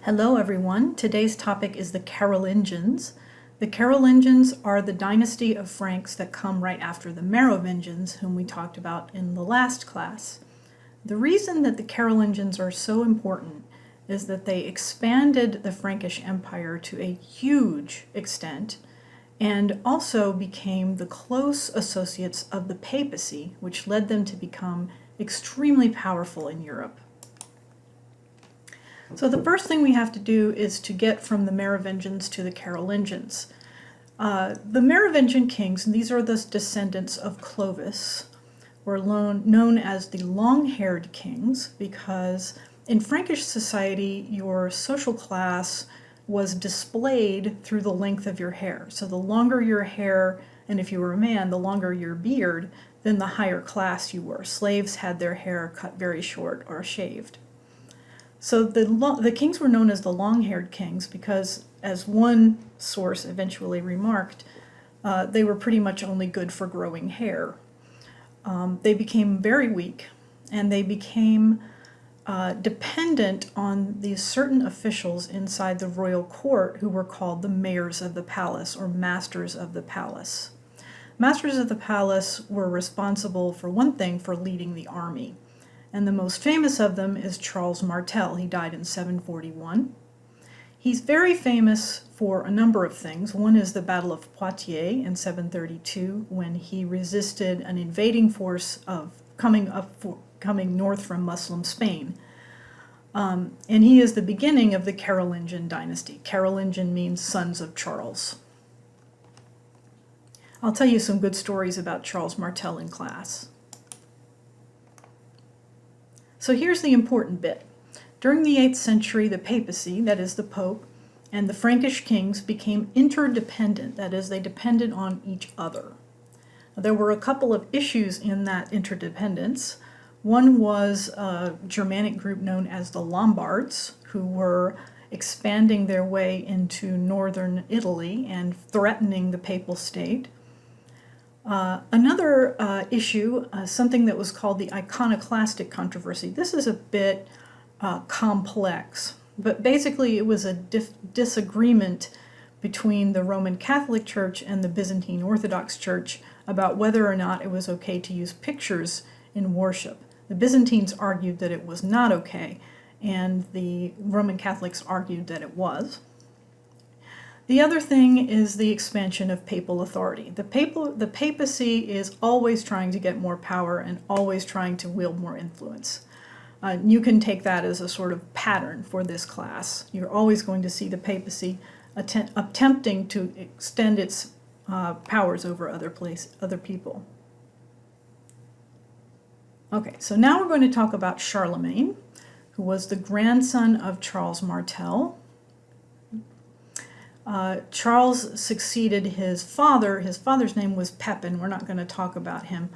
Hello everyone. Today's topic is the Carolingians. The Carolingians are the dynasty of Franks that come right after the Merovingians, whom we talked about in the last class. The reason that the Carolingians are so important is that they expanded the Frankish Empire to a huge extent and also became the close associates of the papacy, which led them to become extremely powerful in Europe. So the first thing we have to do is to get from the Merovingians to the Carolingians. The Merovingian kings, and these are the descendants of Clovis, were known as the long-haired kings because in Frankish society, your social class was displayed through the length of your hair. So the longer your hair, and if you were a man, the longer your beard, then the higher class you were. Slaves had their hair cut very short or shaved. So the kings were known as the long-haired kings because, as one source eventually remarked, they were pretty much only good for growing hair. They became very weak, and they became dependent on these certain officials inside the royal court who were called the mayors of the palace, or masters of the palace. Masters of the palace were responsible, for one thing, for leading the army. And the most famous of them is Charles Martel. He died in 741. He's very famous for a number of things. One is the Battle of Poitiers in 732, when he resisted an invading force of coming north from Muslim Spain. And he is the beginning of the Carolingian dynasty. Carolingian means sons of Charles. I'll tell you some good stories about Charles Martel in class. So here's the important bit. During the 8th century, the papacy, that is the Pope, and the Frankish kings became interdependent, that is, they depended on each other. There were a couple of issues in that interdependence. One was a Germanic group known as the Lombards, who were expanding their way into northern Italy and threatening the papal state. Another issue, something that was called the iconoclastic controversy. This is a bit complex, but basically it was a disagreement between the Roman Catholic Church and the Byzantine Orthodox Church about whether or not it was okay to use pictures in worship. The Byzantines argued that it was not okay, and the Roman Catholics argued that it was. The other thing is the expansion of papal authority. The papacy is always trying to get more power and always trying to wield more influence. You can take that as a sort of pattern for this class. You're always going to see the papacy attempting to extend its powers over other people. Okay, so now we're going to talk about Charlemagne, who was the grandson of Charles Martel. Charles succeeded his father. His father's name was Pepin. We're not going to talk about him.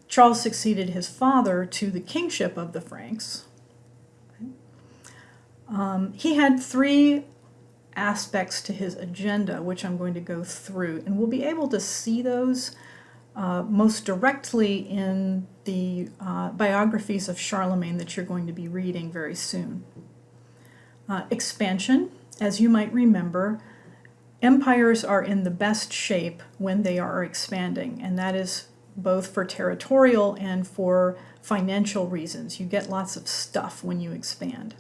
Charles succeeded his father to the kingship of the Franks. He had 3 aspects to his agenda, which I'm going to go through, and we'll be able to see those most directly in the biographies of Charlemagne that you're going to be reading very soon. Expansion. As you might remember, empires are in the best shape when they are expanding, and that is both for territorial and for financial reasons. You get lots of stuff when you expand.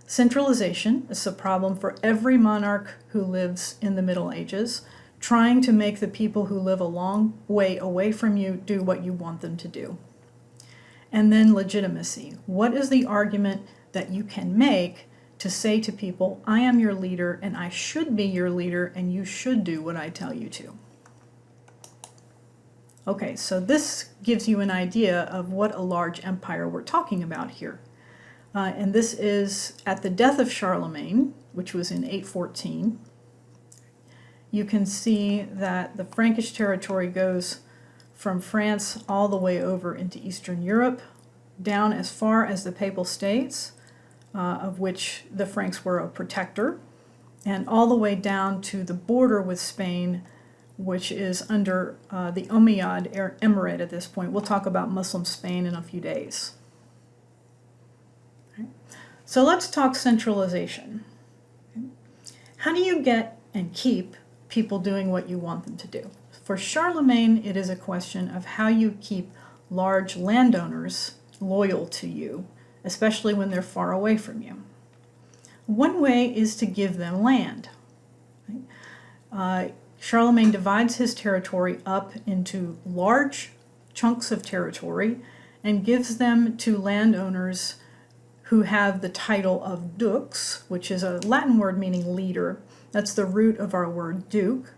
Centralization is a problem for every monarch who lives in the Middle Ages, trying to make the people who live a long way away from you do what you want them to do. And then legitimacy. What is the argument that you can make to say to people, I am your leader and I should be your leader and you should do what I tell you to? Okay, so this gives you an idea of what a large empire we're talking about here. And this is at the death of Charlemagne, which was in 814. You can see that the Frankish territory goes from France all the way over into Eastern Europe, down as far as the Papal States, of which the Franks were a protector, and all the way down to the border with Spain, which is under the Umayyad Emirate at this point. We'll talk about Muslim Spain in a few days. So let's talk centralization. How do you get and keep people doing what you want them to do? For Charlemagne, it is a question of how you keep large landowners loyal to you, especially when they're far away from you. One way is to give them land. Charlemagne divides his territory up into large chunks of territory and gives them to landowners who have the title of dux, which is a Latin word meaning leader. That's the root of our word duke.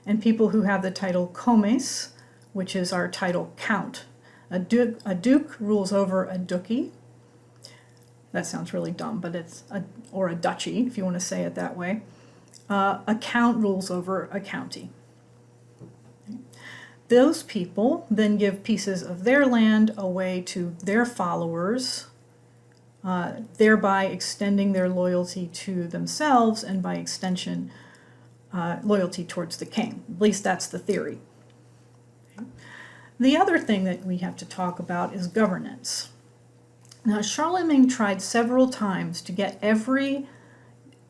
And people who have the title comes, which is our title count. A duke rules over a duchy. That sounds really dumb, but or a duchy, if you want to say it that way. A count rules over a county. Those people then give pieces of their land away to their followers, thereby extending their loyalty to themselves and by extension, loyalty towards the king. At least that's the theory. The other thing that we have to talk about is governance. Now, Charlemagne tried several times to get every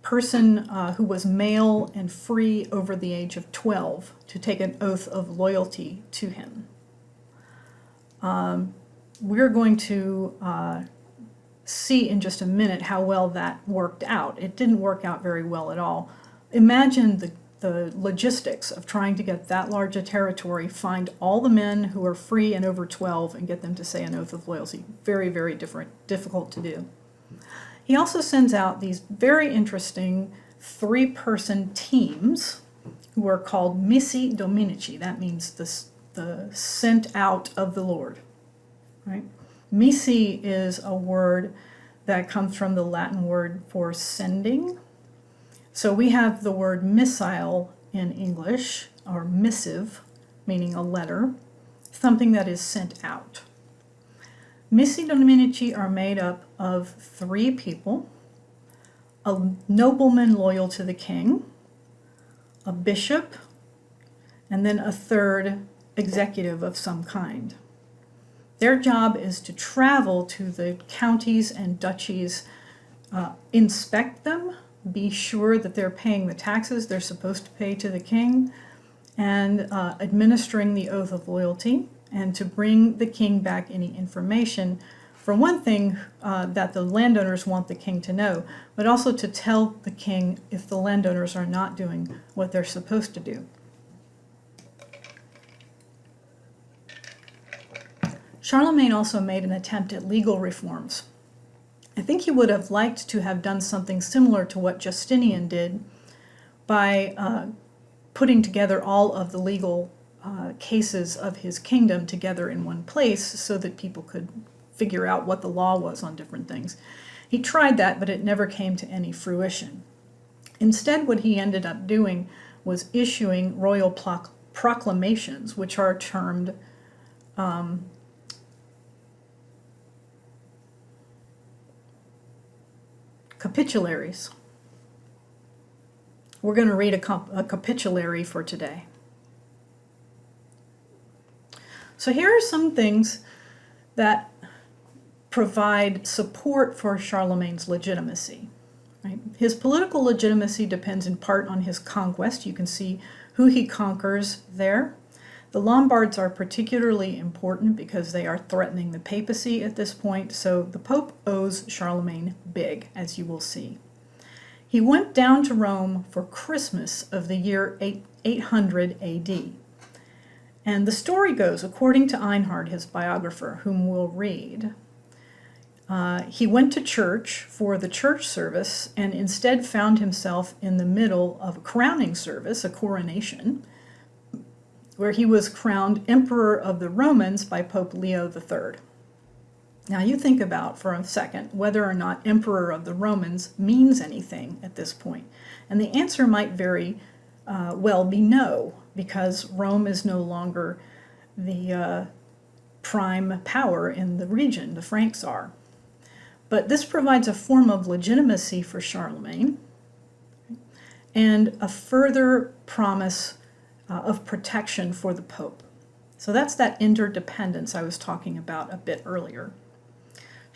person who was male and free over the age of 12 to take an oath of loyalty to him. We're going to see in just a minute how well that worked out. It didn't work out very well at all. Imagine the logistics of trying to get that large a territory, find all the men who are free and over 12 and get them to say an oath of loyalty. Very, very difficult to do. He also sends out these very interesting 3-person teams who are called missi dominici. That means the sent out of the Lord. Right? Missi is a word that comes from the Latin word for sending. So we have the word missile in English, or missive, meaning a letter, something that is sent out. Missi dominici are made up of 3 people: a nobleman loyal to the king, a bishop, and then a 3rd executive of some kind. Their job is to travel to the counties and duchies, inspect them, be sure that they're paying the taxes they're supposed to pay to the king, and administering the oath of loyalty, and to bring the king back any information, for one thing, that the landowners want the king to know, but also to tell the king if the landowners are not doing what they're supposed to do. Charlemagne also made an attempt at legal reforms. I think he would have liked to have done something similar to what Justinian did by putting together all of the legal cases of his kingdom together in one place so that people could figure out what the law was on different things. He tried that, but it never came to any fruition. Instead, what he ended up doing was issuing royal proclamations, which are termed capitularies. We're going to read a capitulary for today. So here are some things that provide support for Charlemagne's legitimacy. Right? His political legitimacy depends in part on his conquest. You can see who he conquers there. The Lombards are particularly important because they are threatening the papacy at this point, so the Pope owes Charlemagne big, as you will see. He went down to Rome for Christmas of the year 800 AD. And the story goes, according to Einhard, his biographer, whom we'll read, he went to church for the church service and instead found himself in the middle of a crowning service, a coronation, where he was crowned Emperor of the Romans by Pope Leo III. Now you think about for a second whether or not Emperor of the Romans means anything at this point. And the answer might very well be no, because Rome is no longer the prime power in the region, the Franks are. But this provides a form of legitimacy for Charlemagne and a further promise of protection for the Pope. So that's that interdependence I was talking about a bit earlier.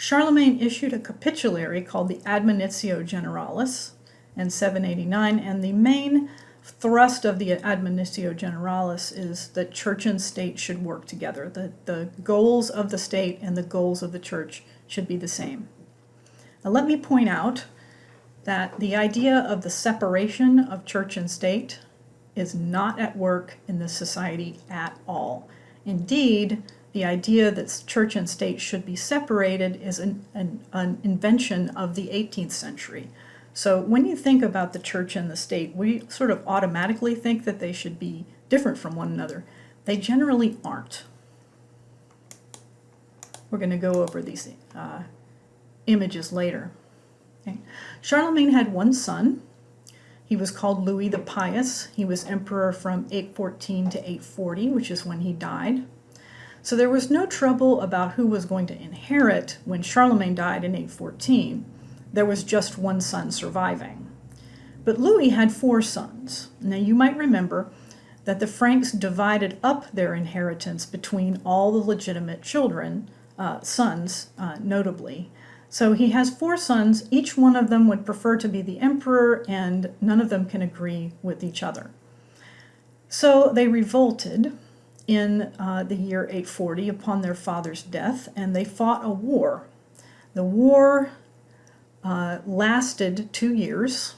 Charlemagne issued a capitulary called the Admonitio Generalis in 789, and the main thrust of the Admonitio Generalis is that church and state should work together. The goals of the state and the goals of the church should be the same. Now let me point out that the idea of the separation of church and state is not at work in this society at all. Indeed, the idea that church and state should be separated is an invention of the 18th century. So when you think about the church and the state, we sort of automatically think that they should be different from one another. They generally aren't. We're going to go over these images later. Okay. Charlemagne had one son. He was called Louis the Pious. He was emperor from 814 to 840, which is when he died. So there was no trouble about who was going to inherit when Charlemagne died in 814. There was just one son surviving. But Louis had 4 sons. Now you might remember that the Franks divided up their inheritance between all the legitimate children, sons notably. So he has 4 sons. Each one of them would prefer to be the emperor, and none of them can agree with each other. So they revolted in the year 840 upon their father's death, and they fought a war. The war lasted 2 years.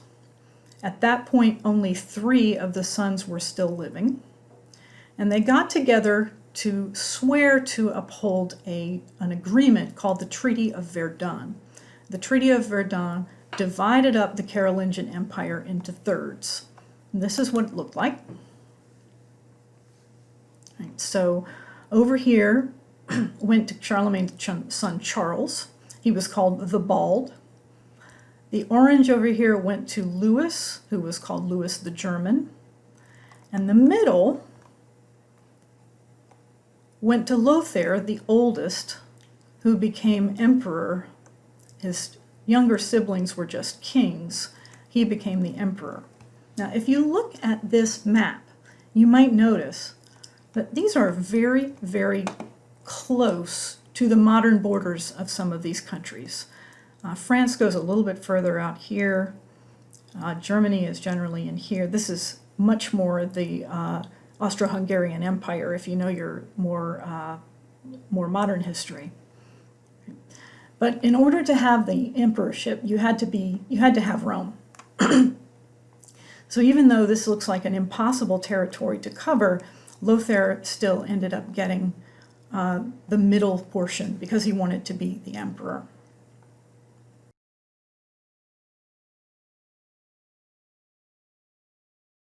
At that point, only 3 of the sons were still living, and they got together to swear to uphold an agreement called the Treaty of Verdun. The Treaty of Verdun divided up the Carolingian Empire into thirds. And this is what it looked like. Right, so over here went to Charlemagne's son Charles. He was called the Bald. The orange over here went to Louis, who was called Louis the German. And the middle went to Lothair, the oldest, who became emperor. His younger siblings were just kings. He became the emperor. Now, if you look at this map, you might notice that these are very, very close to the modern borders of some of these countries. France goes a little bit further out here. Germany is generally in here. This is much more the Austro-Hungarian Empire, if you know your more modern history. But in order to have the emperorship, you had to have Rome. So even though this looks like an impossible territory to cover, Lothair still ended up getting the middle portion because he wanted to be the emperor.